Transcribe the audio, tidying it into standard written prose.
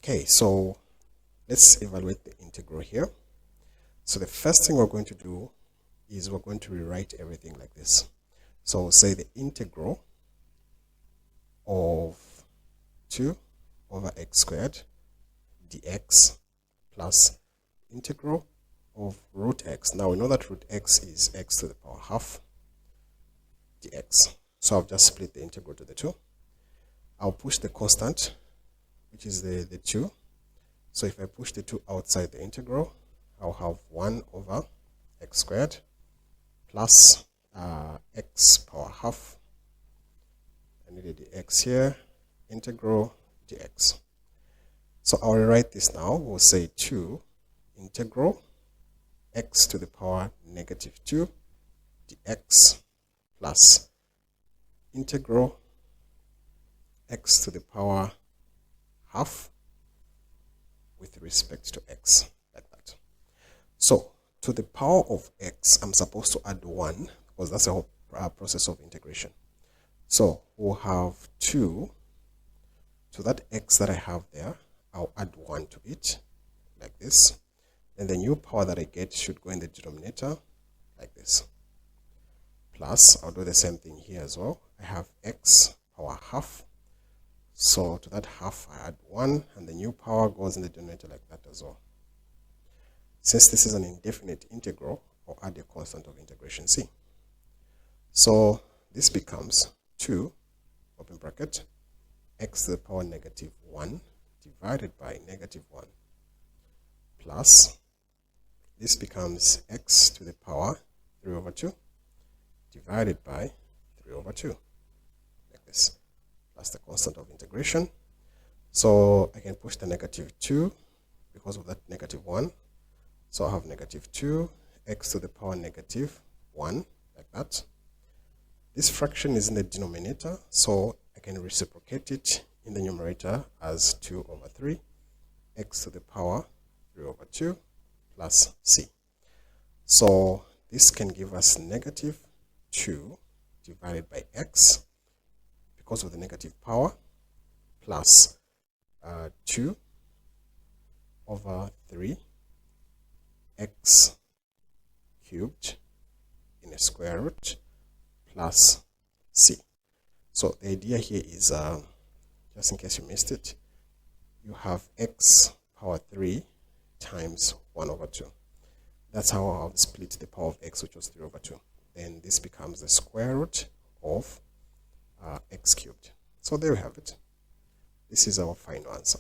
Okay, so let's evaluate the integral here. So the first thing we're going to do is we're going to rewrite everything like this. So we'll say the integral of 2 over x squared dx plus integral of root x. Now we know that root x is x to the power half dx. So I've just split the integral to the 2. I'll push the constant, which is the 2. So if I push the 2 outside the integral, I'll have 1 over x squared plus x power half. I needed the x here, integral dx. So I'll rewrite this now. We'll say 2 integral x to the power negative 2 dx plus integral x to the power half with respect to x, like that. So to the power of x, I'm supposed to add 1 because that's the whole process of integration. So we'll have 2 to that x that I have there. I'll add 1 to it, like this. And the new power that I get should go in the denominator, like this. Plus, I'll do the same thing here as well. I have x power half. So to that half, I add 1, and the new power goes in the denominator like that as well. Since this is an indefinite integral, I'll add a constant of integration c. So this becomes 2, open bracket, x to the power negative 1 divided by negative 1 plus this becomes x to the power 3 over 2 divided by 3 over 2, like this, plus the constant of integration. So I can push the negative 2 because of that negative 1. So I have negative 2 x to the power negative 1, like that. This fraction is in the denominator, so I can reciprocate it in the numerator as 2 over 3 x to the power 3 over 2 plus c. So this can give us negative 2 divided by x because of the negative power plus 2 over 3 x cubed in a square root plus c. So the idea here is, just in case you missed it, you have x power 3 times 1 over 2. That's how I'll split the power of x, which was 3 over 2. Then this becomes the square root of x cubed. So there we have it. This is our final answer.